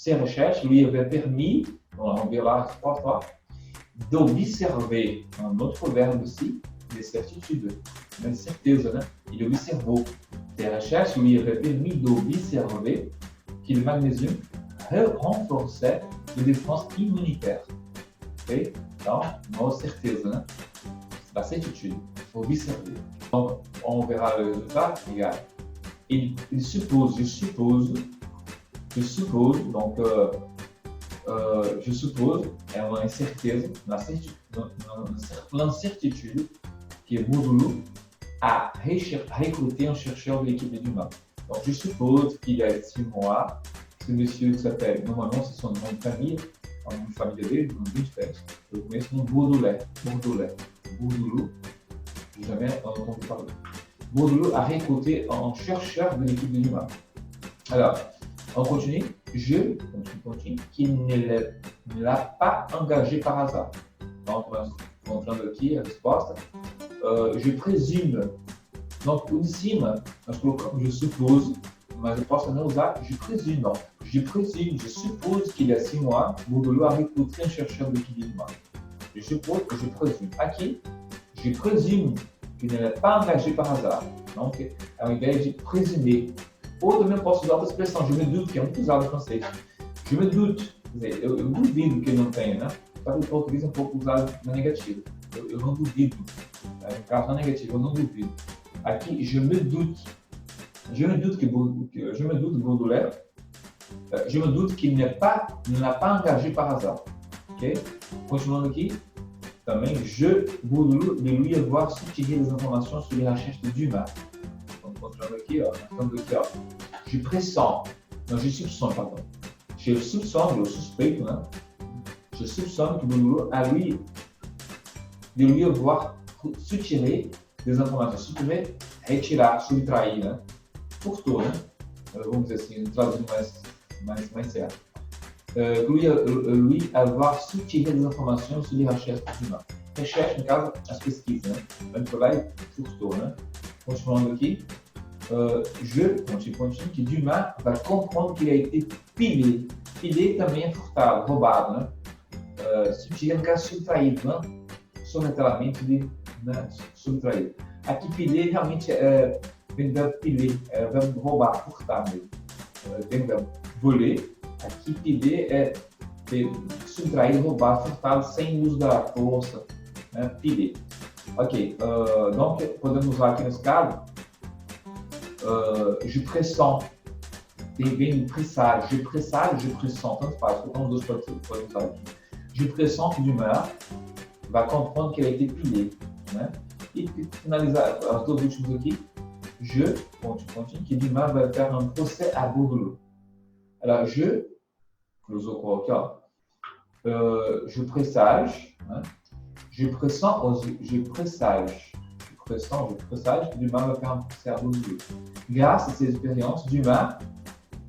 ces recherches lui avaient permis, on verra la resposta lá, d'observer un autre verbe aussi, de certitude, de certeza, né? Il observou. Ces recherches lui avaient permis d'observer que le magnésium renforçait la défense immunitaire. Ok? Então, uma certeza, né? La certitude, observer. Donc, on verra le résultat. Regarde. Il suppose, je suppose, donc, je suppose, é uma incerteza, l'incertitude que Bourdaloue a recruté un chercheur de l'équipe de Dumas. Donc, je suppose qu'il y a 6 mois, ce monsieur s'appelle, normalement, c'est son nom de famille, o nome de família dele, um nome bem diferente. Eu conheço no Bourdaloue, jamais entendu parler. Bourdaloue a recruté un chercheur de l'équipe de Dumas. Alors, on continue. Je continue, qui ne l'a pas engagé par hasard. Donc, nós encontrando aqui a resposta. Je présume. Donc, por cima, nós colocamos je suppose, mas eu posso também usar je présume. Não. Je présume, je suppose qu'il y a 6 mois, Bourdaloue a recruté un chercheur de l'équipe de Dumas. Je suppose, je présume. Aqui, je présume qu'il ne l'a pas engagé par hasard. Donc, é uma ideia de presumer. Ou também posso usar outra expressão, je me doute, que é muito usado no francês. Je me doute, quer dizer, eu duvido que ele não tenha, né? Só que o português é um pouco usado na negativa. Eu não duvido. No caso, na negativa, eu não duvido. Aqui, je me doute. Je me doute que Baudelaire, je me doute qu'il ne l'a pas engagé par hasard. Ok? Continuando aqui, também, Baudelaire, de lui avoir soutenu les informations sur les recherches de Dumas. Continuando aqui, ó, nós estamos aqui, ó. Je pressens, não, je soupçonne, pardon. Je soupçonne, eu suspeito, né? Je soupçonne que Bourdaloue a de lui avoir soutiré des informações. Soutirer, retirar, subtrair, né? Furtou, né? Vamos dizer assim, traduzindo mais certo. Lui avoir soutiré des informações sur les recherches de Dumas. Recherche, no caso, as pesquisas, né? Ele foi lá e furtou, né? Continuando aqui. Continue, que Dumas vai comprendre qu'il a été pilé. Pilé também é furtado, roubado, né? Subtraído, no caso, subtraído, né? Sorrateiramente, né? Subtraído. Aqui, pilé realmente vem do verbo pilé, é o verbo roubar, furtar mesmo. Tem o verbo voler. Aqui, pilé é subtraído, roubar, furtado, sem uso da força, né? Pilé. Ok, donc, podemos usar aqui nesse caso, je pressens, vem pressage, je pressens, tanto faz, então os dois podem usar aqui. Je pressens que Dumas vai comprendre qu'il a été pilé, né? E finalizar as duas últimas aqui, je continue, que Dumas vai faire un procès à Bourdaloue. Alors, je coloquei, ó, je pressage, né? Je pressens que Dumas vai faire un procès à Bourdaloue. Grâce a ces expériences, Dumas,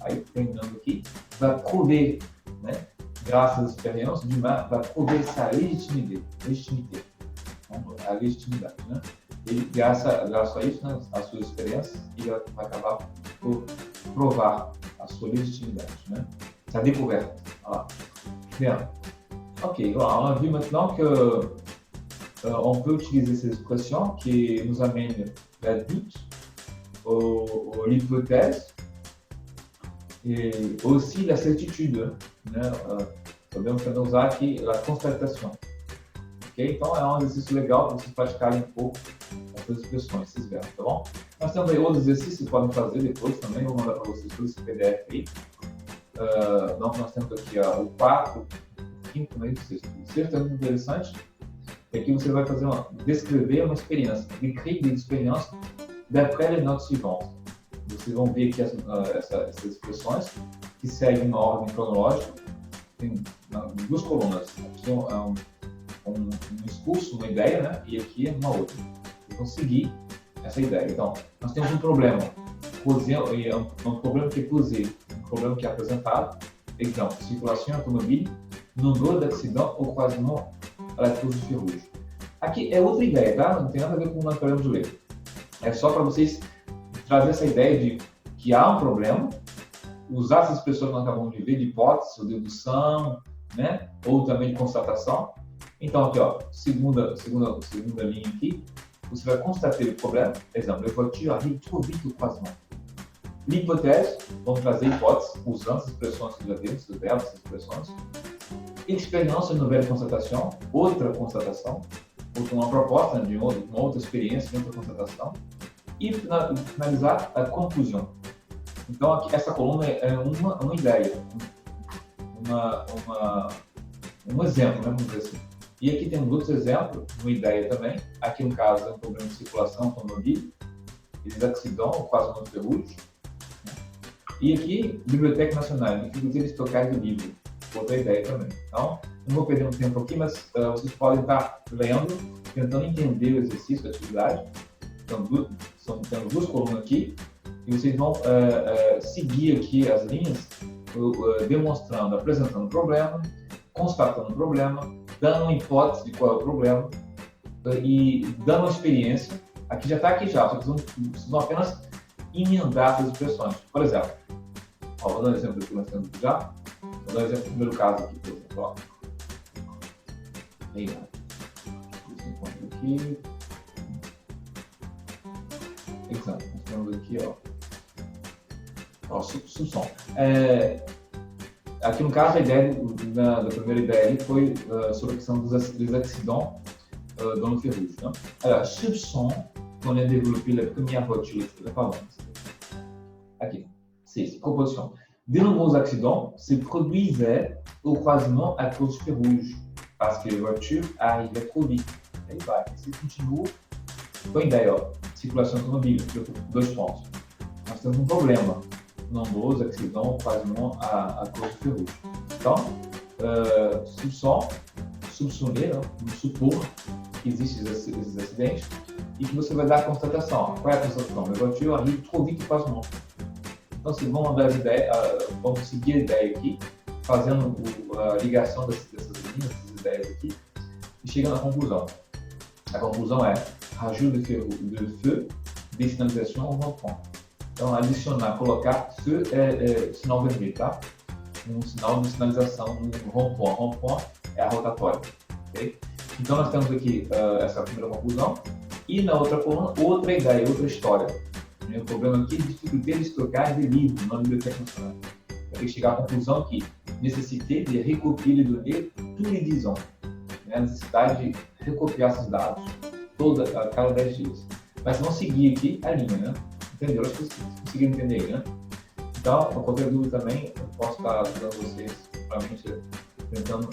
aí terminando aqui, vai prover, né? Grâce às expériences, Dumas vai prover sa legitimité, a legitimidade, né? Ele, graças a isso, né, as suas experiências, ele vai acabar por provar a sua legitimidade, né? Sa découverte. Voilà. Bien. Ok, voilà, on a vu maintenant que on peut utiliser ces expressions qui nous amènent la doute, l'hypothèse et aussi la certitude, né? Podemos também usar aqui a constatação. Ok? Então é um exercício legal para vocês praticarem um pouco essas expressões, esses verbos, tá bom? Nós temos aí outros exercícios que podem fazer depois também, vou mandar para vocês todo esse PDF aí. Então nós temos aqui o 4, o 5, né, e o 6. O 6 é muito interessante. E aqui você vai fazer descrever uma experiência, décrire des expériences d'après les notes suivantes. Vocês vão ver aqui essas expressões que seguem uma ordem cronológica. Tem duas colunas. Aqui é um discurso, uma ideia, né? E aqui é uma outra. Vocês vão seguir essa ideia. Então, nós temos um problema. Um problema que é posé, um problema que é apresentado. Exemple, circulation automobile, nombre d'accidents ocasionant à la cause de ferrugem. Aqui é outra ideia, tá? Não tem nada a ver com o que nós acabamos de ler. É só para vocês trazer essa ideia de que há um problema usar essas expressões que nós acabamos de ver, de hipótese, ou dedução, né? Ou também de constatação. Então, aqui, ó, segunda linha aqui, você vai constater o problema. Exemplo, les voitures arrivent trop vite ou croisement. L'hypothèse, vamos trazer hipótese, usando essas expressões que já temos, esses verbos, essas expressões. Experiência, uma nouvelle constatação, outra constatação, ou uma proposta, né, de uma outra experiência, de outra constatação. E finalizar a conclusão. Então, aqui, essa coluna é uma ideia, um exemplo, né, vamos dizer assim. E aqui temos outros exemplos, uma ideia também. Aqui, no caso, é um problema de circulação automobile, les accidents, quase no ferrugem. E aqui, Biblioteca Nacional, dificuldade de estocar de livro, outra ideia também. Então, não vou perder um tempo aqui, mas vocês podem estar lendo, tentando entender o exercício, a atividade. Então, temos duas colunas aqui, e vocês vão seguir aqui as linhas, demonstrando, apresentando o problema, constatando o problema, dando uma hipótese de qual é o problema, e dando uma experiência. Aqui já está aqui já, vocês vão apenas emendar essas expressões. Por exemplo, vou dar um exemplo do que nós temos aqui já. Vou dar um exemplo do primeiro caso aqui, por exemplo. Ó. Aí, você encontra aqui. Exemplo, nós temos aqui, ó, subsom. Aqui no caso, a ideia da primeira ideia foi sobre a questão dos acidentes dans le ferrugem. Né? Alors, soupçon qu'on a développé la première voiture, aqui, 6. Proposition. De nombreux accidents se produisaient au croisement à cause du ferrugem, parce que les voitures arrivaient trop vite. Aí vai, você continua com a ideia, ó, circulação automobile, 2 pontos. Nós temos um problema, nombreux accidents au croisement à cause du ferrugem. Então, soupçonner, vamos supor que existem esses acidentes, e que você vai dar a constatação. Qual é a constatação? Les voitures arrivent trop vite au croisement. Então, vocês vão mandar as ideias, vamos seguir a ideia aqui, fazendo a ligação dessas linhas, dessas ideias aqui, e chegando à conclusão. A conclusão é rajout de feu de sinalização au rond-point. Então, adicionar, colocar feu é sinal vermelho, tá? Um sinal de sinalização no rond-point. Rond-point é a rotatória, ok? Então, nós temos aqui essa primeira conclusão, e na outra coluna, outra ideia, outra história. O problema aqui é dificulté de estocar de livros na Biblioteca Nacional. Vai ter que chegar à conclusão que necessité de recopier les données tous les 10 ans. A necessidade de recopiar esses dados a cada 10 dias. Mas vão seguir aqui a linha, né? Entendeu? Acho que vocês conseguiram entender aí, né? Então, qualquer dúvida também, eu posso estar ajudando vocês, realmente, tentando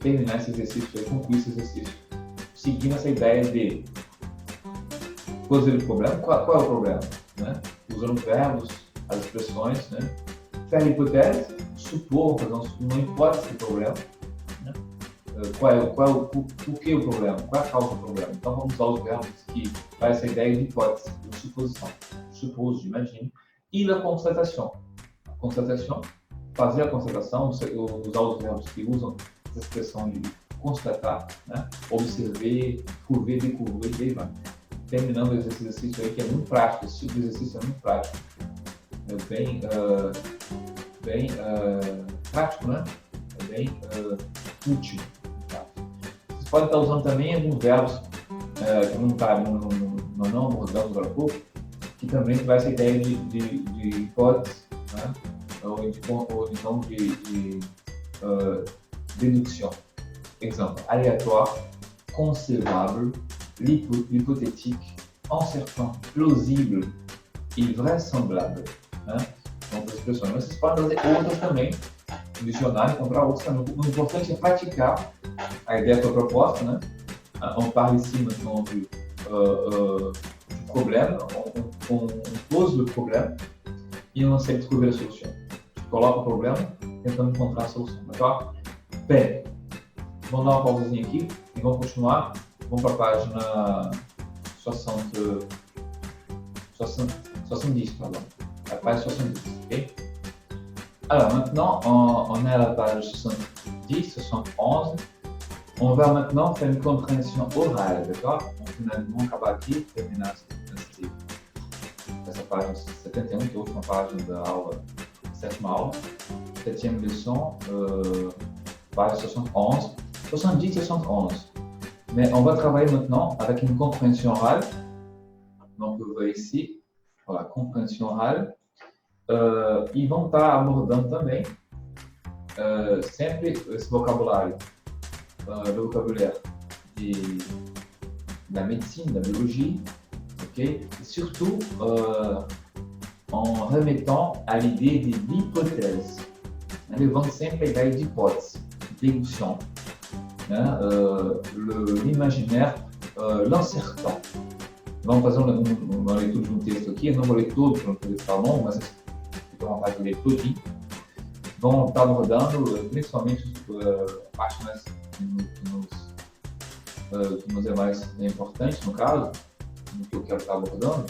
terminar esse exercício, concluir esse exercício. Seguindo essa ideia de resolver o problema. Qual é o problema? Né? Usando verbos, as expressões, né? Faire l'hypothèse, supor, fazer uma hipótese do problema. Né? Por que o problema? Qual é a causa do problema? Então vamos usar os verbos que dá essa ideia de hipótese, de suposição. Suppose, imagine. E a constatação. Fazer a constatação, usar os verbos que usam essa expressão de constatar, né? Observer, prouver, découvrir, vai. Terminando esse exercício aí, que é muito prático. Esse tipo de exercício é muito prático. É bem prático, né? É bem útil. Tá? Vocês podem estar usando também alguns verbos que não abordamos agora há pouco, que também traz essa ideia de hipótese, né? ou então de dedução. Exemplo, aléatoire, concevable, l'hypothétique, incertain, plausible e vraisemblable. Né? São outras expressões. Mas vocês podem fazer outras também, no dicionário, encontrar outras também. O importante é praticar a ideia da proposta, né? On parle ici maintenant du problème, on pose le problème e on essaie de trouver a solução. Coloca o problema, tentando encontrar a solução. Tá? Bem, vamos dar uma pausazinha aqui e vamos continuar. Vamos para a página 70, pardon. La page 70, ok? Alors maintenant, on est à la page 70, 71. On va maintenant faire une compréhension orale, d'accord? Donc finalement, acabar aqui, terminar essa página 71, que é a última página da aula sétima aula, septième leçon, page 71, 70, 71. Mais on va travailler maintenant avec une compréhension orale. Donc, vous voyez ici, voilà, compréhension orale. Ils vont estar abordando também sempre esse vocabulário, le vocabulaire de la médecine, de la biologie, ok? Et surtout en remettant à l'idée de l'hypothèse. Levando sempre a ideia de hipótese, déduction, né? L'imaginaire, l'incertain. Vamos fazer uma leitura de um texto aqui, eu não vou ler todo, para não poder ficar longo, mas fica à vontade de ler todinho. Vão estar abordando principalmente a parte mais que nos é mais importante, no caso, no que eu quero estar abordando,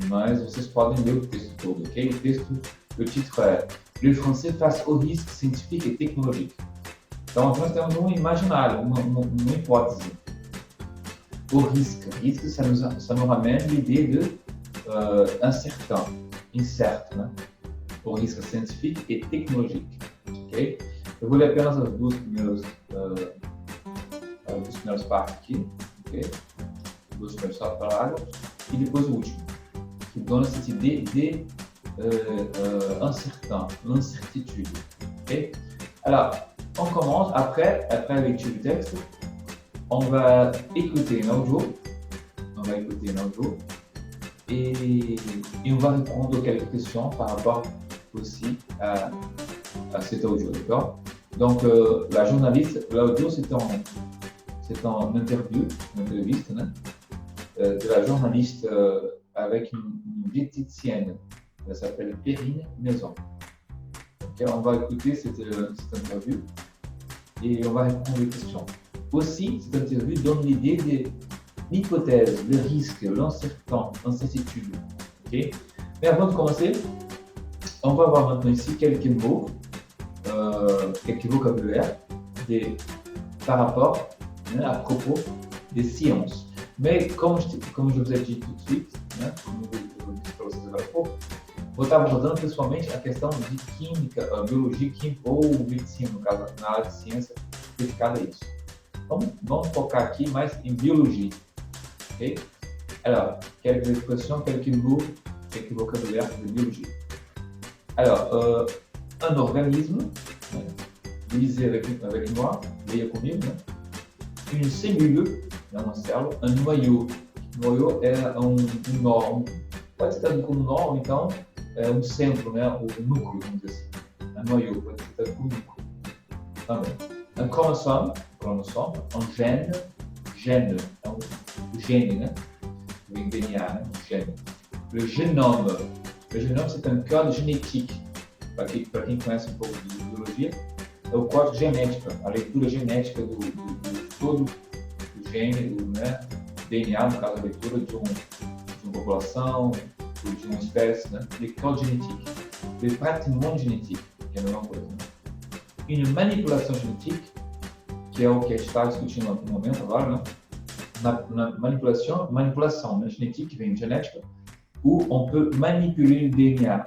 mas vocês podem ler o texto todo, ok? O texto, o título é Le français face au risque scientifique et technologique. Então, nós temos um imaginário, uma hipótese. O risque, ça nous ramène l'idée de incertain, incerto, né? O risque scientifique et technologique, ok? Eu vou ler apenas as duas primeiras partes aqui, ok? Dois primeiros parágrafos e depois o último, que donne cette idée de incertain, l'incertitude, ok? Alors, on commence, après la lecture du texte, on va écouter un audio, et on va répondre aux quelques questions par rapport aussi à cet audio, d'accord? Donc, la journaliste, l'audio, c'est en interview, une entreviste, hein, de la journaliste avec une diététicienne, elle s'appelle Perrine Maison. Okay, on va écouter cette interview et on va répondre aux questions. Aussi, cette interview donne l'idée de l'hypothèse, le risque, l'incertitude. Okay? Mais avant de commencer, on va voir maintenant ici quelques mots, quelques vocabulaires par rapport, à propos des sciences. Mais comme je vous ai dit tout de suite, como eu disse para vocês agora há pouco, vou estar abordando principalmente a questão de química, biologia, química ou medicina, no caso, na área de ciência dedicada a isso. Vamos focar aqui mais em biologie. Ok? Alors, quelques expressions, quelques mots, quelques vocabulaires de biologie. Alors, un organisme, lisez avec moi, leia comigo, né? Une cellule, um célula, un noyau. Noyau é nó, pode ser traduzido como nó, ou então um centro, né? O núcleo, vamos dizer assim. Un noyau pode ser traduzido como núcleo também. Un chromosome, un gène, é o gene, né? O DNA, né? O gene. Le génome, c'est un code génétique. Para quem conhece um pouco de biologia, é o código genético, a leitura genética do todo o gene, né? DNA, no caso, a leitura de uma população, de uma espécie, né? Le code génétique. Le patrimoine génétique, que é a mesma coisa. Né? Une manipulation génétique, que é o que está discutindo no momento agora, né? Na manipulação, né? Génétique, vem de genética, où on peut manipuler le DNA.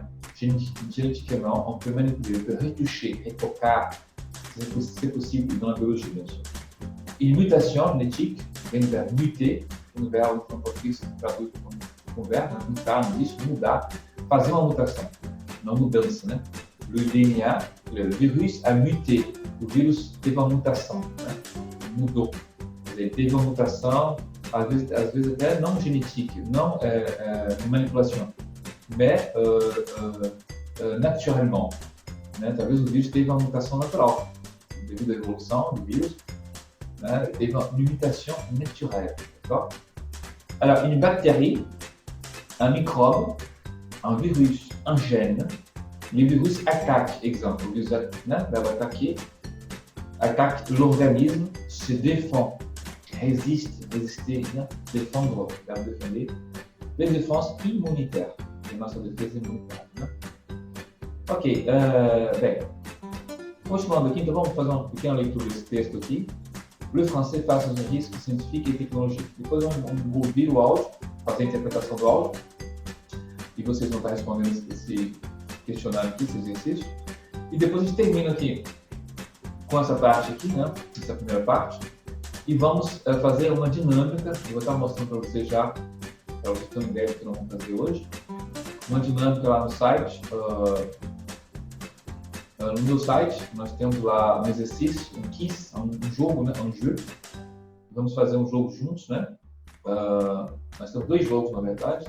Génétiquement, on peut manipuler, on peut retoucher, retocar, c'est possible dans la biologie, bien sûr. Une mutation génétique, vem do verbo muter, no verbo em português traduz como verbo, mutar, não existe, mudar, fazer uma mutação, uma mudança, né? Le DNA, le virus a muté, o vírus teve uma mutação, né? Mudou, ele teve uma mutação, às vezes até não genétique, não manipulação, mais naturellement, né? Talvez o vírus teve uma mutação natural, devido à evolução do vírus, né? Teve uma mutation naturelle, d'accord? Alors, une bactérie, un microbe, un virus, un gène. Les virus attaquent, exemple, le virus va attaquer, attaque l'organisme, se défend, résiste, résister, défendre, verbe défendre. Les défenses immunitaires, les nossas defesas immunitaires. Né? Ok, bem, continuando aqui, então vamos fazer uma pequena leitura desse texto aqui. Le français face aos riscos científicos e tecnológicos. Depois vamos ouvir o áudio, fazer a interpretação do áudio, e vocês vão estar respondendo questionário aqui, esse exercício. E depois a gente termina aqui com essa parte aqui, né? Essa primeira parte. E vamos fazer uma dinâmica. Eu vou estar mostrando para vocês já, para vocês terem uma ideia do que nós vamos fazer hoje. Uma dinâmica lá no site. No meu site, nós temos lá um exercício, um quiz, um jogo, né? Um jogo. Vamos fazer um jogo juntos, né? Nós temos 2 jogos, na verdade.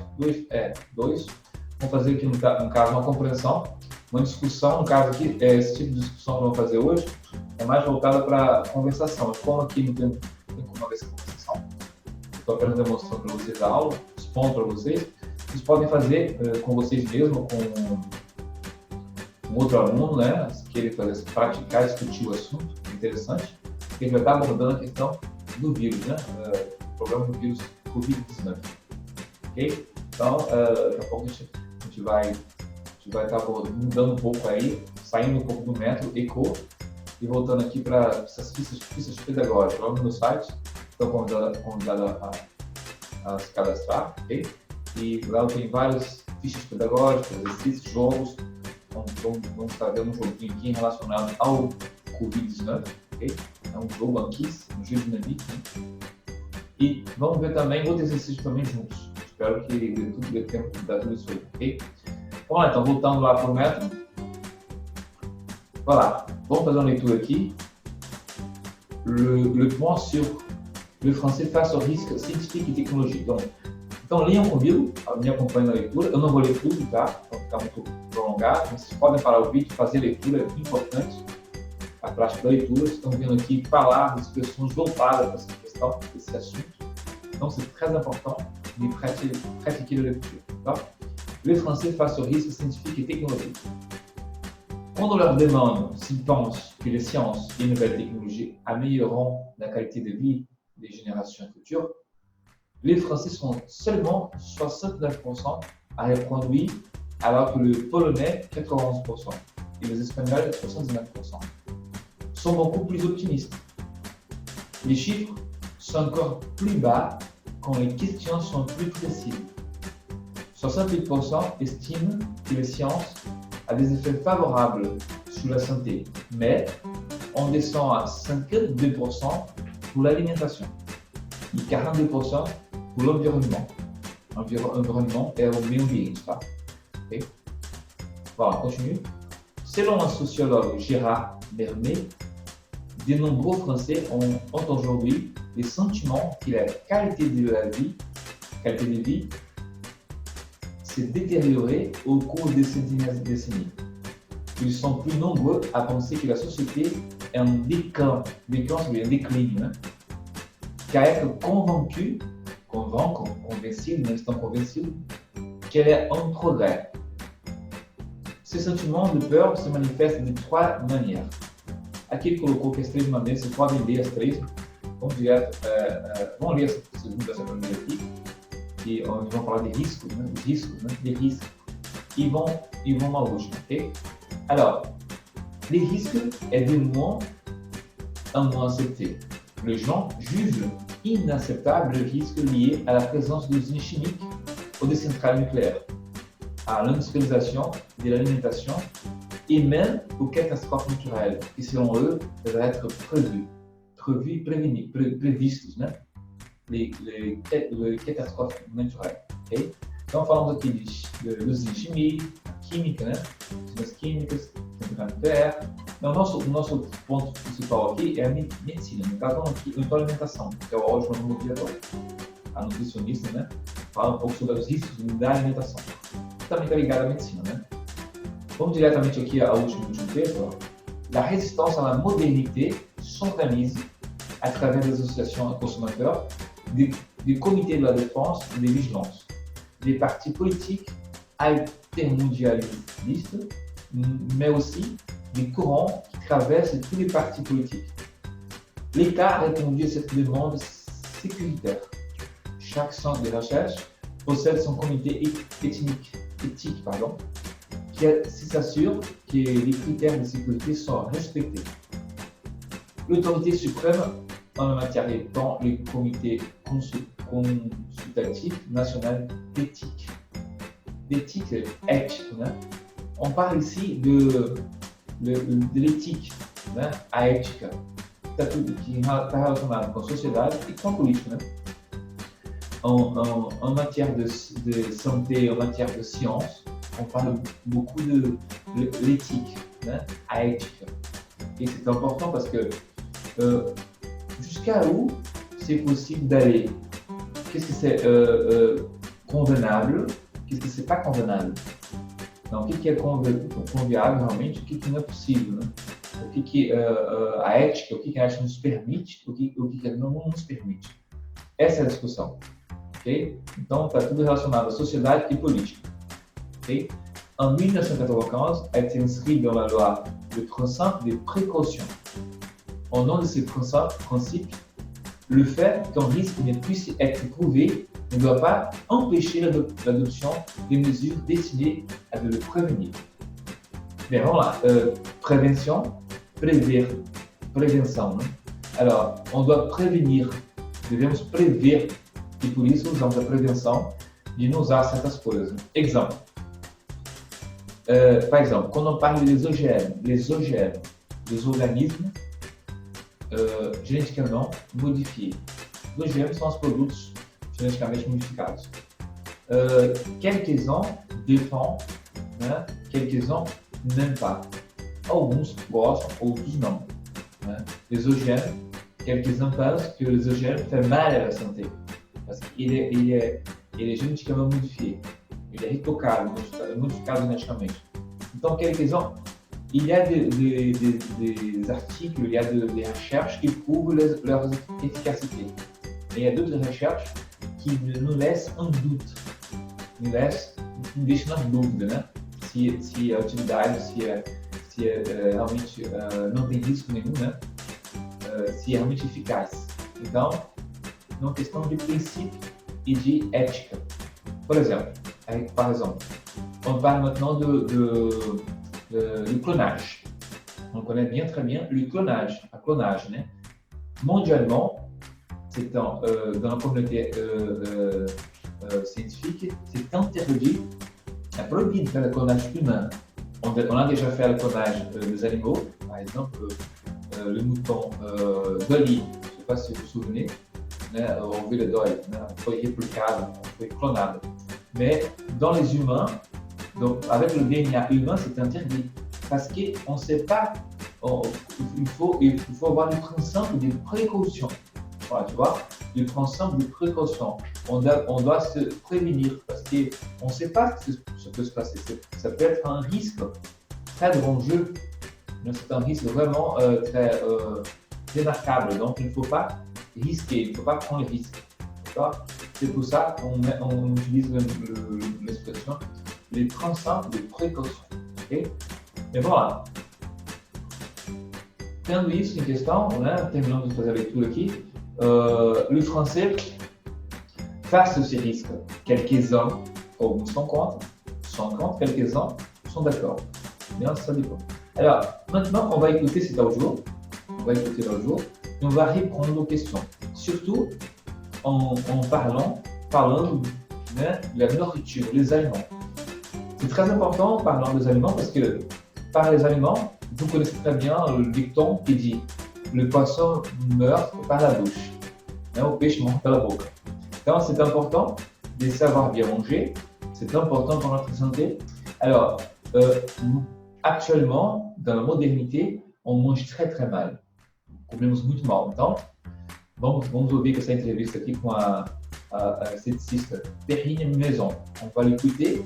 Dois. Vamos fazer aqui, no caso, uma compreensão, uma discussão. No caso aqui, esse tipo de discussão que vamos fazer hoje é mais voltada para conversação. Como aqui não tem como haver essa conversação, estou apenas demonstrando para vocês a aula, expondo para vocês. Vocês podem fazer com vocês mesmos, com um outro aluno, né? Se querer fazer, praticar, discutir o assunto, é interessante. Porque a gente vai estar abordando a questão do vírus, né? O problema do vírus Covid-19. Ok? Então, daqui a pouco a gente vai estar mudando um pouco aí, saindo um pouco do método ECO e voltando aqui para essas fichas pedagógicas. Lá no meu site, estão convidados a se cadastrar, ok? E lá tem várias fichas pedagógicas, exercícios, jogos. Vamos estar vendo um joguinho aqui relacionado ao Covid-19, ok? É um jogo, um quiz, um jogo de dinâmica, né? E vamos ver também outro exercício também juntos. Espero que dê tempo de dar tudo isso aí, ok? Vamos lá, então, voltando lá para o método. Voilà, vamos fazer uma leitura aqui. Le point sur le français face au risque científico e tecnológico. Então, leiam comigo, me acompanhem na leitura. Eu não vou ler tudo, tá? Para ficar muito prolongado. Mas vocês podem parar o vídeo e fazer leitura, é importante. A prática da leitura. Vocês estão vendo aqui palavras, expressões voltadas para essa questão, esse assunto. Donc, c'est très important de pratiquer la lecture. Les Français face au risque scientifique et technologique. Quand on leur demande s'ils pensent que les sciences et les nouvelles technologies amélioreront la qualité de vie des générations futures, les Français sont seulement 69% à répondre oui, alors que le Polonais 91% et les Espagnols 79% sont beaucoup plus optimistes. Les chiffres sont encore plus bas quand les questions sont plus précises. 68% estiment que les sciences a des effets favorables sur la santé, mais on descend à 52% pour l'alimentation et 42% pour l'environnement. Environnement et au meio ambiente, tá? Okay? Voilà, on continue. Selon un sociologue Gérard Bernet, de nombreux Français ont aujourd'hui le sentiment que la qualité de vie s'est détériorée au cours des décennies. Ils sont plus nombreux à penser que la société est en déclin, ça veut dire déclin, hein, qu'à être convaincus, mais estão convencidos qu'elle est en progrès. Ces sentiments de peur se manifestent de 3 manières. Aqui ele colocou que as 3 maneiras, vocês podem ler as 3. Vamos ler essa segunda, essa primeira aqui, que onde vão falar de riscos, né? Os riscos, né? De risques. E vão à última, ok? Alors, les risques est de moins en moins accepté. Les gens jugent inacceptable le risque lié à la présence d'usines chimiques ou de centrales nucléaires, à l'industrialisation de l'alimentation et même aux catastrophes naturelles qui, selon eux, devraient être prévistes, né? Les catastrophes naturelles. Okay? Então, falamos aqui de usinas química, né? Usinas químicas, central nuclear. Então, o nosso ponto principal aqui é a medicina. No caso, aqui, a alimentação, que é o áudio no dia agora. A nutricionista, né? Fala um pouco sobre os riscos da alimentação. Também está ligado à medicina, né? Vamos diretamente aqui ao último texto. Ó. La résistance à la modernité s'organise à travers des associations de consommateurs, des comités de la défense et des vigilances, des partis politiques altermondialistes, mais aussi des courants qui traversent tous les partis politiques. L'État a répondu à cette demande sécuritaire. Chaque centre de recherche possède son comité éthique, qui s'assure que les critères de sécurité sont respectés. L'autorité suprême en la matière étant le comité consultatif national d'éthique. L'éthique est éthique, né? on parle ici de l'éthique, né? A ética. Está tudo que está relacionado com a sociedade e com a política, né? En matière de santé, en matière de science, on parle beaucoup de l'éthique, né? A ética. Et c'est important parce que jusqu'à où c'est possible d'aller? Qu'est-ce que c'est convenable? Qu'est-ce que c'est pas convenable? Então, o que é conviável realmente, o que não é possível, né? O que a ética, o que a ética nos permite, o que não nos permite. Essa é a discussão, ok? Então, está tudo relacionado à sociedade e política, ok? En 1995, a été inscrit dans la loi le principe de précaution. Au nom de ces principes, le fait qu'un risque ne puisse être prouvé ne doit pas empêcher l'adoption des mesures destinées à le prévenir. Mais voilà, prévention, prévention. Né? Alors, on doit prévenir, devemos prever, e por isso usamos a prevenção de não usar certas coisas. Exemplo. Par exemple, quando on parle des OGM, des organismes geneticamente modifiés. Os OGM são os produtos geneticamente modificados. Quelques-uns défendent, né? Quelques-uns n'aiment pas. Alguns gostam, outros não. Né? Les OGM, quelques-uns pensent que les OGM font mal à la santé, parce qu'il est geneticamente modifié. Il est retocado, modificado geneticamente. Então, quelques-uns, il y a des articles, il y a des recherches qui prouvent leur efficacité. Et il y a d'autres recherches qui nous laissent un doute, nous deixam na dúvida, né? Se a utilidade, se realmente não tem risco nenhum, né? Se é realmente eficaz. Então, é uma questão de princípio e de ética. Par exemple, on parle maintenant du clonage. On connaît très bien le clonage, la clonage. Né? Mondialement, dans la communauté scientifique, c'est interdit, prohibi de faire le clonage humain. On a déjà fait le clonage des animaux, par exemple le mouton Dolly, je ne sais pas si vous vous souvenez, né? Ovelha Dolly, né? Foi replicado, foi clonado. Mais dans les humains, donc avec le DNA humain, c'est interdit. Parce qu'on ne sait pas, il faut avoir le principe de précaution. Voilà, tu vois, le principe de précaution. On doit se prévenir parce qu'on ne sait pas ce qui peut se passer. Ça peut être un risque très grand jeu. C'est un risque vraiment très démarquable. Donc il ne faut pas risquer, il ne faut pas prendre le risque. C'est pour ça qu'on utilise l'expression les principes de précaution. Okay? Mais voilà. Tendo isso em questão, né, terminando de fazer a leitura aqui, le français, face à ces risques, quelques-uns, alguns sont contre, quelques-uns sont d'accord. Bien, ça dépend. Alors, maintenant, on va écouter cet audio. Et on va répondre aux questions. Surtout en parlant né, de la nourriture, les aliments. C'est très important en parlant des aliments parce que par les aliments, vous connaissez très bien le dicton qui dit le poisson meurt par la bouche, hein, le pêche meurt par la boca. Donc c'est important de savoir bien manger, c'est important pour notre santé. Alors, actuellement, dans la modernité, on mange très très mal. Comemos muito mal. Então, vamos ouvir essa entrevista aqui com a esteticiste Perrine Maison. On va l'écouter.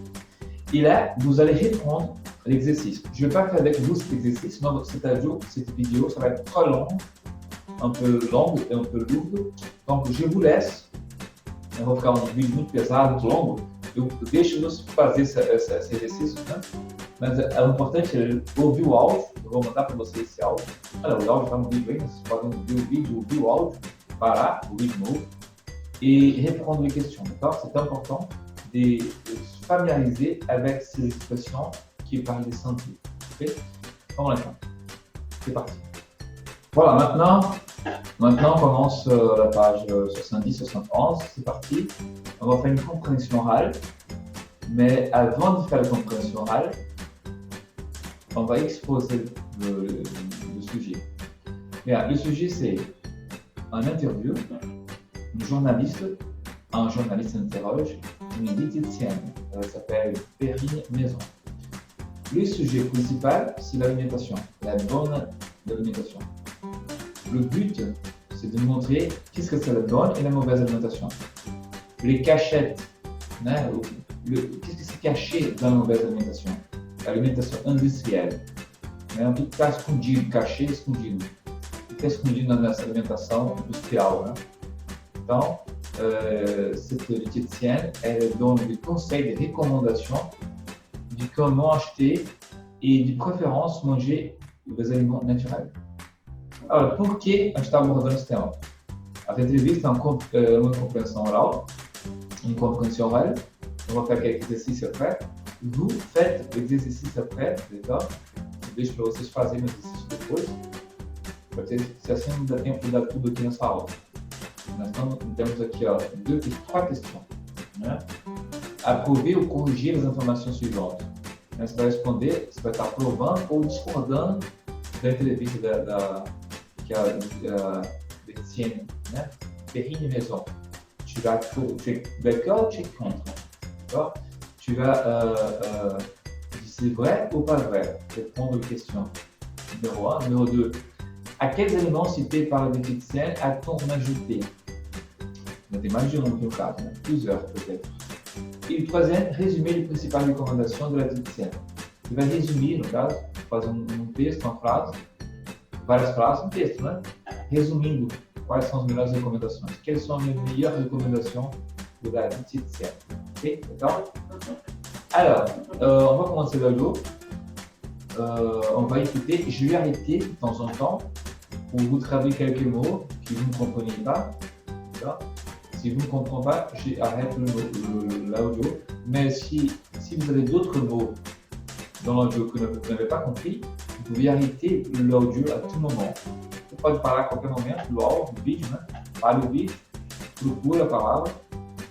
Et là, vous allez répondre à l'exercice. Je ne vais pas faire avec vous cet exercice, sinon cette vidéo, ça va être trop long, un peu longue et un peu lourde. Donc, je vous laisse. Eu vou ficar um vídeo muito pesado, muito longo. Eu deixo-nos fazer esse exercício, né? Mas o importante é ouvir o áudio. Eu vou mandar para vocês esse áudio. Olha, o áudio está no vídeo aí, vocês podem ouvir o vídeo, ouvir o áudio, parar o vídeo novo et répondre les questions. D'accord? C'est important de se familiariser avec ces expressions qui parlent de santé. Okay? On répond. C'est parti. Voilà, maintenant on commence la page 70-71. C'est parti. On va faire une compréhension orale. Mais avant de faire la compréhension orale, on va exposer le sujet. Bien, le sujet, c'est un interview, un journaliste interroge une diététicienne, elle s'appelle Perrine Maison. Le sujet principal, c'est l'alimentation, la bonne alimentation. Le but, c'est de montrer qu'est-ce que c'est la bonne et la mauvaise alimentation. Les cachettes, hein, qu'est-ce que c'est caché dans la mauvaise alimentation? L'alimentation industrielle. Né? O que está escondido, cachê escondido. O que está escondido na nossa alimentação industrial. Né? Então, cette diététicienne, elle donne des conseils, des recommandations de comment acheter et de préférence manger des aliments naturels. Alors, por que a gente está abordando esse tema? A entrevista é uma compreensão oral, une compréhension orale. On va faire quelques exercices après. Vous faites l'exercice après, d'accord? Eu deixo para vocês fazerem o exercício depois. Se assim não dá tempo de dar tudo aqui nessa aula. Nós temos aqui ó, trois questions. Né? Approver ou corrigir as informações suivantes. Você vai responder, você vai estar aprovando ou discordando da entrevista que a diététicienne, né? Perrine Maison. Tu es d'accord ou tu es contre? D'accord? Tu vas dire c'est vrai ou pas vrai? Répondre aux questions. Numéro 1. Numéro 2. À quels éléments cités par la diététicienne a-t-on ajouté? Il y a des mais de no caso, né? Plusieurs peut-être. Et le troisième, résumer les principales recommandations de la diététicienne. Você vai resumir, no caso, fazer texto, uma frase, várias frases, texto, né? Resumindo quais são as melhores recomendações. Quelles sont les meilleures recommandations de la diététicienne? Ok, d'accord? Alors, on va commencer l'audio. On va écouter. Je vais arrêter de temps en temps pour vous traduire quelques mots que vous ne comprenez pas. Si vous ne comprenez pas, j'arrête l'audio. Mais si vous avez d'autres mots dans l'audio que vous n'avez pas compris, vous pouvez arrêter l'audio à tout moment. Você pode parar a qualquer momento do áudio, do vídeo, né? Para o vídeo, procura a palavra.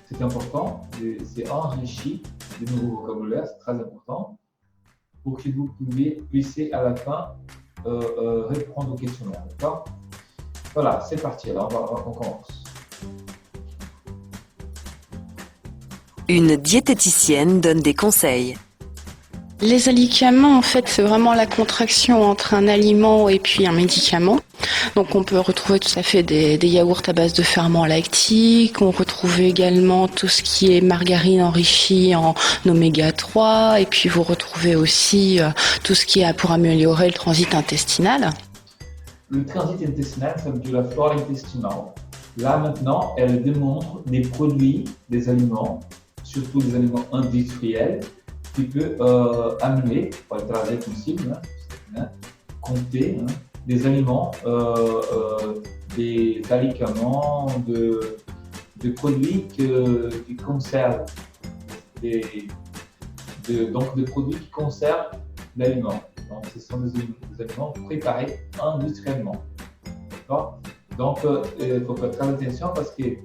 C'est important, c'est enrichi de nouveaux vocabulaire, c'est très important, pour que vous puissiez à la fin répondre aux questionnaires. D'accord? Voilà, c'est parti. Alors, on commence. Une diététicienne donne des conseils. Les alicaments, en fait, c'est vraiment la contraction entre un aliment et puis un médicament. Donc on peut retrouver tout à fait des yaourts à base de ferments lactiques, on retrouve également tout ce qui est margarine enrichie en oméga 3, et puis vous retrouvez aussi tout ce qui est pour améliorer le transit intestinal. Le transit intestinal, ça veut dire la flore intestinale. Là maintenant, elle démontre des produits, des aliments, surtout des aliments industriels, qui peuvent amener, pour le trajet possible, hein, compter, hein, des aliments, des alicaments, de produits qui conservent, donc des produits qui conservent l'aliment. Donc ce sont des aliments préparés industriellement. D'accord? Donc il faut faire très attention parce qu'il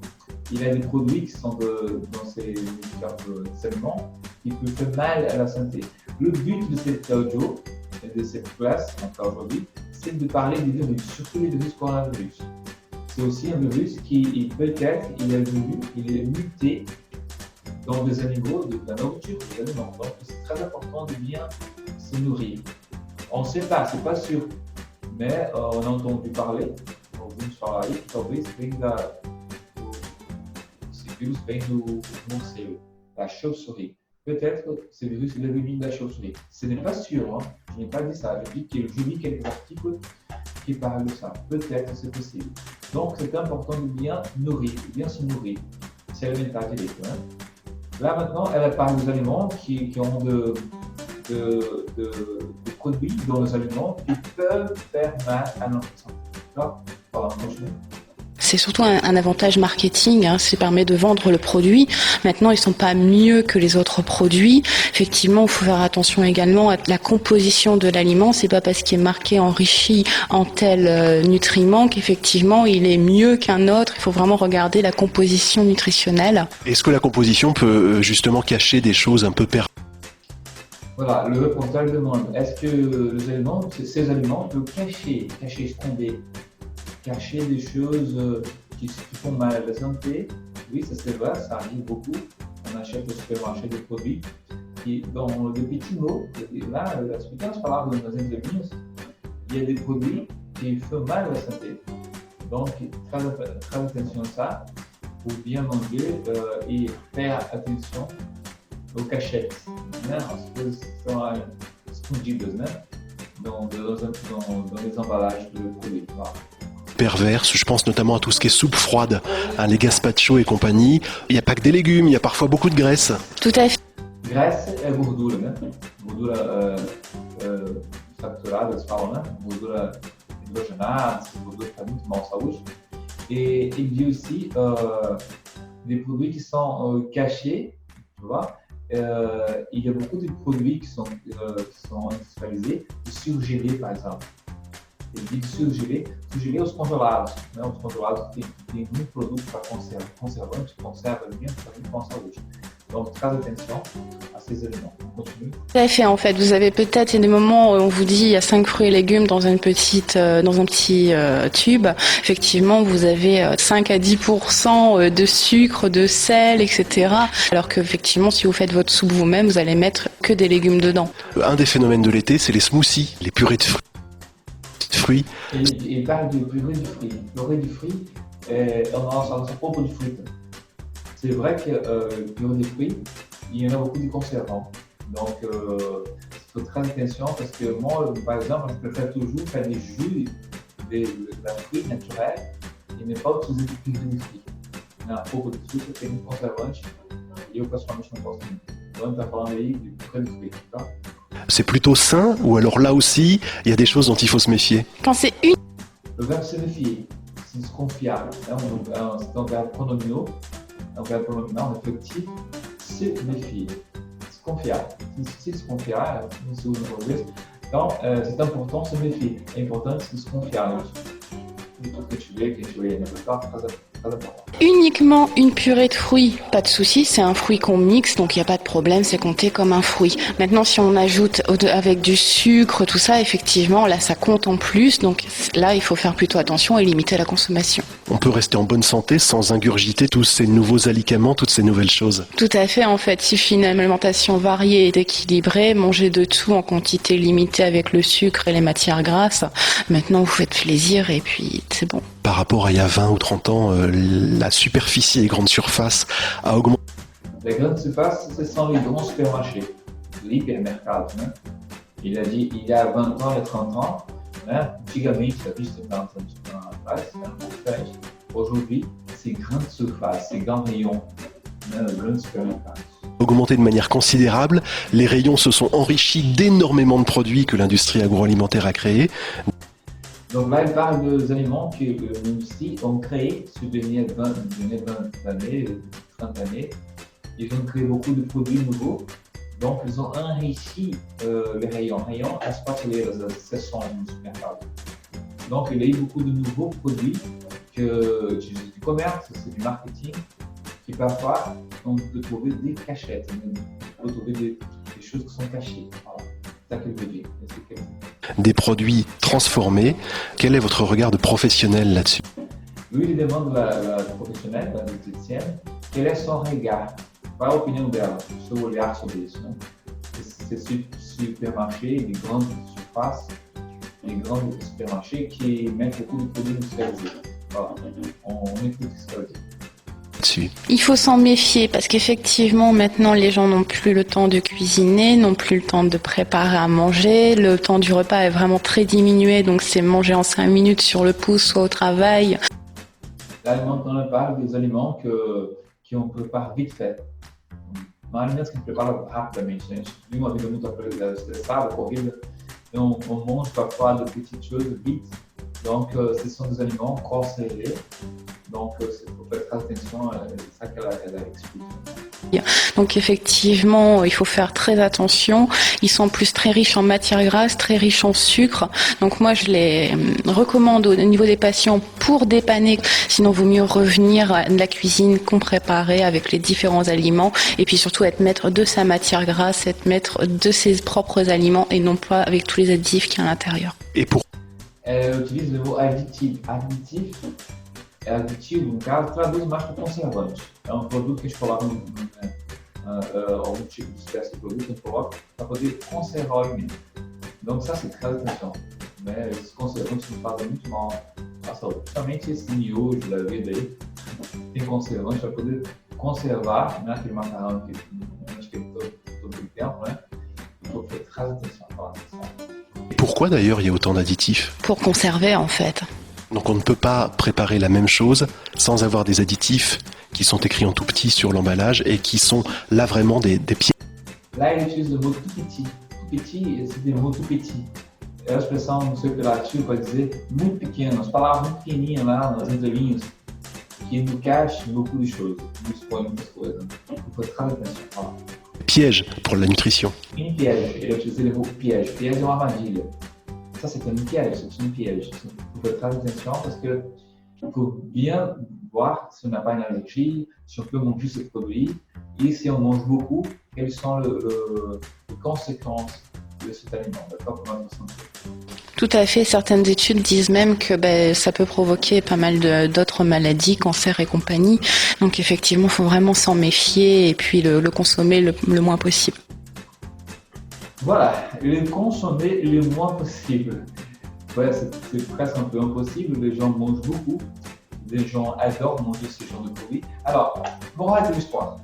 y a des produits qui sont dans ces aliments qui peuvent faire mal à la santé. Le but de cette audio et de cette classe, encore aujourd'hui, c'est de parler des virus, surtout les virus coronavirus. C'est aussi un virus qui peut-être il est muté dans des animaux, de la nourriture des aliments. Donc c'est très important de bien se nourrir. On ne sait pas, c'est pas sûr, mais on a entendu parler, alguns falar aí que talvez esse vírus vem do morcego, da chauve-souris. Peut-être ce virus est venu de la chauve-souris. Ce n'est pas sûr, hein? Je n'ai pas dit ça. Je lis quelques articles qui parlent de ça. Peut-être c'est possible. Donc c'est important de bien nourrir, de bien se nourrir. C'est alimentaire direct. Hein? Là maintenant, elle parle des aliments qui ont de produits dans les aliments qui peuvent faire mal à notre santé. D'accord? Voilà, on continue. C'est surtout un avantage marketing, hein, ça permet de vendre le produit. Maintenant, ils ne sont pas mieux que les autres produits. Effectivement, il faut faire attention également à la composition de l'aliment. C'est pas parce qu'il est marqué enrichi en tel nutriment qu'effectivement il est mieux qu'un autre. Il faut vraiment regarder la composition nutritionnelle. Est-ce que la composition peut justement cacher des choses un peu Voilà, le reportage demande est-ce que ces aliments peuvent cacher ce qu'on dit, cacher des choses qui font mal à la santé? Oui, ça c'est vrai, ça arrive beaucoup. On achète au supermarché des produits qui, dans le petit mot, là, l'explication, c'est pas grave, dans les endémies, il y a des produits qui font mal à la santé. Donc, très attention à ça pour bien manger et faire attention aux cachettes, né? As coisas estão lá escondidas, né? Dans les emballages de produits. Voilà. Perverse, je pense notamment à tout ce qui est soupe froide, hein, les gazpacho et compagnie. Il n'y a pas que des légumes, il y a parfois beaucoup de graisse. Tout à fait. Graça é gordura, né? Gordura saturada, eles falam, né? Gordura hidrogenada, gordura que faz muito mal à saúde. Et il dit aussi des produits qui sont cachés, tu vois. Il y a beaucoup de produits qui sont industrialisés, surgelés par exemple. Ele diz surgeler os congelados, né? Os congelados tem muito produto para conservante, conserva alimentos para muito bom à saúde. Donc, très attention à ces éléments. On continue. Tout à fait, en fait. Vous avez peut-être des moments où on vous dit il y a 5 fruits et légumes dans un petit tube. Effectivement, vous avez 5 à 10% de sucre, de sel, etc. Alors qu'effectivement, si vous faites votre soupe vous-même, vous allez mettre que des légumes dedans. Un des phénomènes de l'été, c'est les smoothies, les purées de fruits. Et il parle de purée du fruit. Purée du fruit, on a son propre du fruit. C'est vrai que purée de fruits, il y en a beaucoup de conservants. Donc, il faut très attention parce que moi, par exemple, je préfère toujours faire des jus d'un fruit naturel et ne pas utiliser de purée de fruits. Um pouco de sucro tem muito conservante e eu pessoalmente não gosto muito. Então, ele está falando aí de purée de fruits, tá? C'est plutôt sain ou alors là aussi, il y a des choses dont il faut se méfier? Quand c'est une Le verbe se méfier, se desconfiar, c'est un verbe pronominal, un verbe pronominal réflectif, se méfier, desconfiar. Se desconfiar, não se usa em português. Então, c'est important de se méfier. É importante se desconfiar de tudo que a gente vê na pessoa, très important. uniquement une purée de fruits, pas de souci, c'est un fruit qu'on mixe, donc il n'y a pas de problème, c'est compté comme un fruit. Maintenant, si on ajoute avec du sucre, tout ça, effectivement, là, ça compte en plus, donc là, il faut faire plutôt attention et limiter la consommation. On peut rester en bonne santé sans ingurgiter tous ces nouveaux aliments, toutes ces nouvelles choses. Tout à fait, en fait, il suffit d'une alimentation variée et équilibrée, manger de tout en quantité limitée avec le sucre et les matières grasses. Maintenant, vous faites plaisir et puis c'est bon. Par rapport à il y a 20 ou 30 ans, la superficie et grandes surfaces a augmenté. Les grandes surfaces, ce sont les grands supermarchés, l'hypermercado, né? Il a dit il y a 20 ans et 30 ans, né? Antigamente, a vista de 40 anos atrás, era um pouco diferente. Aujourd'hui, ces grandes surfaces, ces grands rayons, né? Les grands supermercados. Augmenté de manière considérable, les rayons se sont enrichis d'énormément de produits que l'industrie agroalimentaire a créés. Donc là, il parle des aliments que l'industrie a créés sur les dernières 20 années, 30 années. Ils ont créé beaucoup de produits nouveaux. Donc, ils ont enrichi les rayons. Rayons, as prateleiras, as seções no supermercado. Donc, il y a eu beaucoup de nouveaux produits du commerce, c'est du marketing, qui parfois, on peut trouver des cachettes. On peut trouver des choses qui sont cachées. Voilà. C'est ça qu'il veut dire. Des produits transformés. Quel est votre regard de professionnel là-dessus? Lui, il demande la professionnelle, la diététicienne, quel est son regard, qual é a opinião dela, o seu olhar sobre isso, né? Ces supermarchés, les grandes surfaces, les grands supermarchés qui mettent beaucoup de produits industrialisés. Voilà, on écoute ce qu'elle dit. Dessus. Il faut s'en méfier parce qu'effectivement maintenant les gens n'ont plus le temps de cuisiner, n'ont plus le temps de préparer à manger, le temps du repas est vraiment très diminué, donc c'est manger en 5 minutes sur le pouce, soit au travail. Là, maintenant, on parle des aliments qu'on prépare vite fait. Não alimentos que a gente prepara rapidamente, né? A gente vive uma vida muito estressada, corrida, então on mange parfois de petites choses vite. Donc, ce sont des aliments conservés. Donc, il faut faire très attention, c'est ça qu'elle a expliqué. Donc effectivement, il faut faire très attention. Ils sont en plus très riches en matières grasses, très riches en sucre. Donc moi, je les recommande au niveau des patients pour dépanner. Sinon, vaut mieux revenir à de la cuisine qu'on préparait avec les différents aliments. Et puis surtout, être maître de sa matière grasse, être maître de ses propres aliments et non pas avec tous les additifs qu'il y a à l'intérieur. Et pour Elle utilise le mot additif. Aditivo, no caso, traduz mais para conservante. É um produto que a gente coloca algum tipo de espécie de produto, a gente coloca para poder conservar o alimento. Donc ça, c'est très attention. Mais esses conservantes nos fazem muito mal à saúde. Principalmente esse miojo da vida aí, tem conservante para poder conservar, né, aquele macarrão que a gente tem todo o tempo, né? Il faut faire très attention à ça. Et pourquoi d'ailleurs il y a autant d'additifs? Pour conserver, en fait. Donc on ne peut pas préparer la même chose sans avoir des additifs qui sont écrits en tout petit sur l'emballage et qui sont là vraiment des pieds. Là, il utilise le mot tout petit. Tout petit, c'est des mots tout petits. É a expressão no seu apelativo para dizer muito pequeno, as palavras muito pequenininhas lá nas entrelinhas, que nous cachent beaucoup de choses, nous expõem muitas coisas. Il faut très attention. Pièges pour la nutrition. Une piège, ele utilise le mot piège. Piège é uma armadilha. Ça, c'est un piège, c'est une piège. Il faut faire très attention parce qu'il faut bien voir si on n'a pas une allergie, si on peut manger ce produit et si on mange beaucoup, quelles sont les conséquences de cet aliment, d'accord, pour notre santé. Tout à fait. Certaines études disent même que ça peut provoquer pas mal d'autres maladies, cancer et compagnie. Donc effectivement, il faut vraiment s'en méfier et puis le consommer le moins possible. Voilà, le consommer le moins possible. Ouais, c'est presque un peu impossible, les gens mangent beaucoup, les gens adorent manger ce genre de produits. Alors, morale de l'histoire.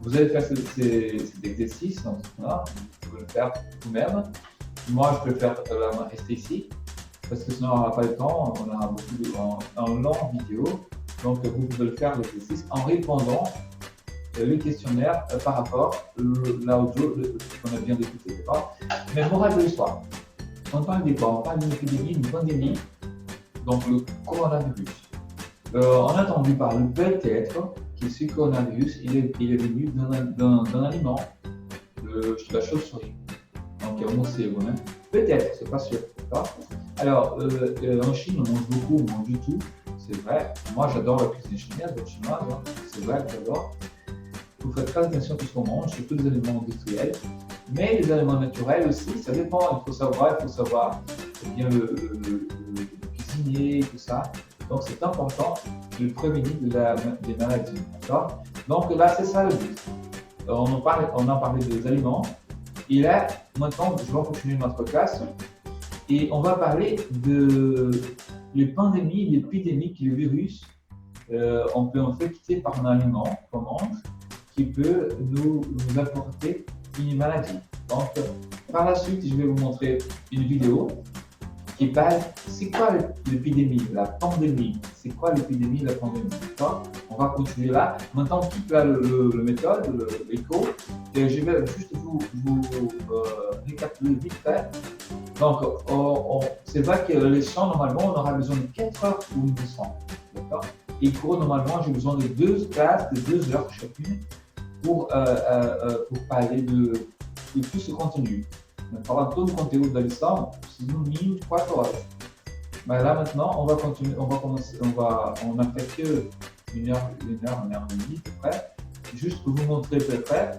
Vous allez faire cet exercice, donc, là, vous pouvez le faire vous-même. Moi, je peux le faire rester ici, parce que sinon on n'aura pas le temps, on aura un long vidéo. Donc, vous pouvez le faire l'exercice en répondant le questionnaire par rapport à l'audio qu'on a bien écouté. Mais morale de l'histoire. On parle de quoi? On parle d'une épidémie, d'une pandémie, donc le coronavirus. On a entendu parler peut-être que ce coronavirus, il est venu d'un aliment, de la chauve-souris. Donc, il y a un mot hein? Peut-être, c'est pas sûr. Alors, en Chine, on mange beaucoup, on mange du tout, c'est vrai. Moi, j'adore la cuisine chinoise, hein. C'est vrai que j'adore. Il faut faire très attention à tout ce qu'on mange, surtout les aliments industriels. Mais les aliments naturels aussi, ça dépend. Il faut savoir bien le cuisiner, tout ça. Donc, c'est important de prévenir des maladies. D'accord? Donc, là, c'est ça le but. On a parlé des aliments. Et là, maintenant, je vais continuer notre classe. Et on va parler de pandémies, l'épidémie, le virus. On peut infecter par un aliment qu'on mange qui peut nous apporter une maladie. Donc, par la suite, je vais vous montrer une vidéo qui parle c'est quoi l'épidémie, la pandémie. C'est quoi l'épidémie, la pandémie. D'accord? On va continuer là. Maintenant, on quitte là le méthode, l'écho, et je vais juste vous récapituler vite fait. Donc, c'est vrai que les champs, normalement, on aura besoin de 4 heures pour une leçon. D'accord? Et cours, normalement, j'ai besoin de 2 classes de 2 heures chacune pour parler de tout ce contenu. D'accord? Tout le contenu de la leçon, c'est au minimum 4 heures. Mais là, maintenant, on va continuer, on n'a fait que une heure et demie, à peu près. Juste pour vous montrer à peu près,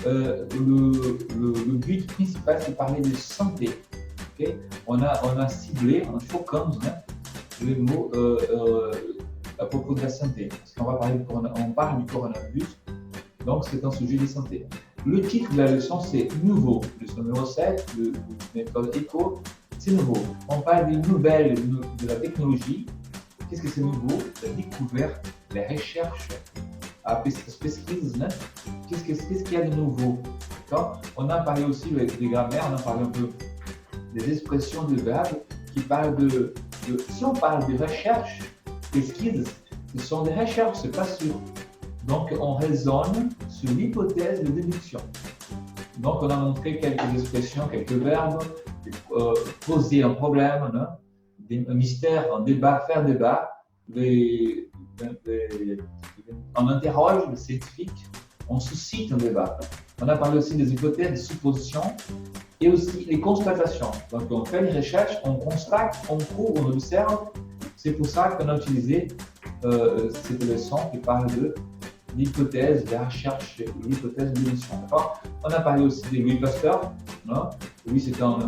le but principal, c'est de parler de santé. Okay? On a ciblé, on focus le mot à propos de la santé. Parce qu'on parle du coronavirus, donc c'est un sujet de santé. Le titre de la leçon, c'est Nouveau. Leçon numéro 7, de méthode ECHO, c'est nouveau. On parle des nouvelles de la technologie. Qu'est-ce que c'est nouveau? La découverte, les recherches, la pesquise. Qu'est-ce qu'il y a de nouveau? On a parlé aussi des grammaires, on a parlé un peu des expressions de verbes qui parlent si on parle de recherche, pesquise, ce sont des recherches, c'est pas sûr. Donc, on raisonne sur l'hypothèse de déduction. Donc, on a montré quelques expressions, quelques verbes, poser un problème, un mystère, un débat, faire débat, les on interroge le scientifique, on suscite un débat. On a parlé aussi des hypothèses, des suppositions et aussi les constatations. Donc on fait les recherches, on constate, on court, on observe. C'est pour ça qu'on a utilisé cette leçon qui parle de l'hypothèse, de la recherche, l'hypothèse de l'émission. On a parlé aussi de Louis Pasteur. Hein. Lui, c'était on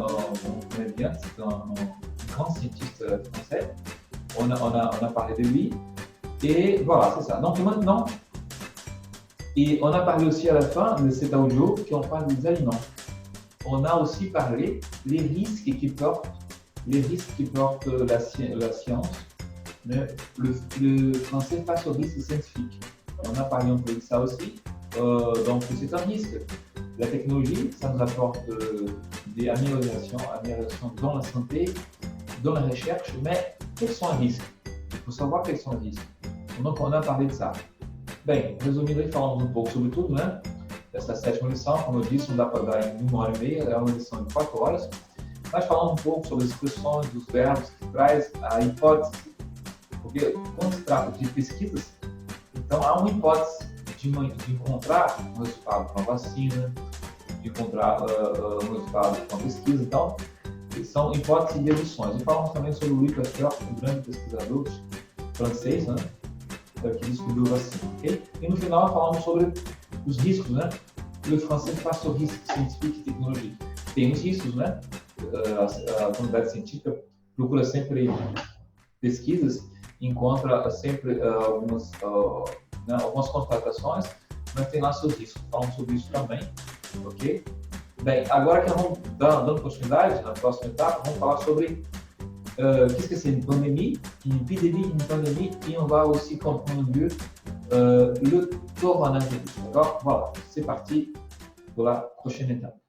connaît bien, c'était un grand scientiste français. On a parlé de lui. Et voilà, c'est ça. Donc maintenant, et on a parlé aussi à la fin de cet audio qui on parle des aliments. On a aussi parlé des risques qui portent la science, le français face aux risques scientifiques. On a parlé un peu de ça aussi. Donc c'est un risque. La technologie, ça nous apporte des améliorations dans la santé, dans la recherche, mais quels sont les risques? Il faut savoir quels sont les risques. Donc on a parlé de ça. Bem, resumindo, falamos um pouco sobre tudo, né? Essa sétima lição, como eu disse, não dá para dar em 1h30, é uma lição de 4 horas. Mas falando um pouco sobre as expressões, dos verbos que traz a hipótese. Porque quando se trata de pesquisas, então há uma hipótese de encontrar um resultado com a vacina, de encontrar um resultado com a pesquisa. Então, são hipóteses e deduções. E falamos também sobre o Louis Pasteur, um grande pesquisador francês, né? Que descobriu a vacina, ok? E no final falamos sobre os riscos, né? O francês face ao risco científico e tecnologia. Tem os riscos, né? A comunidade científica procura sempre pesquisas, encontra sempre algumas constatações, mas tem lá seus riscos. Falamos sobre isso também, ok? Bem, agora que vamos dando continuidade, na próxima etapa, vamos falar sobre qu'est-ce que c'est une pandémie, une pandémie, et on va aussi comprendre mieux le coronavirus. D'accord? Voilà, c'est parti pour la prochaine étape.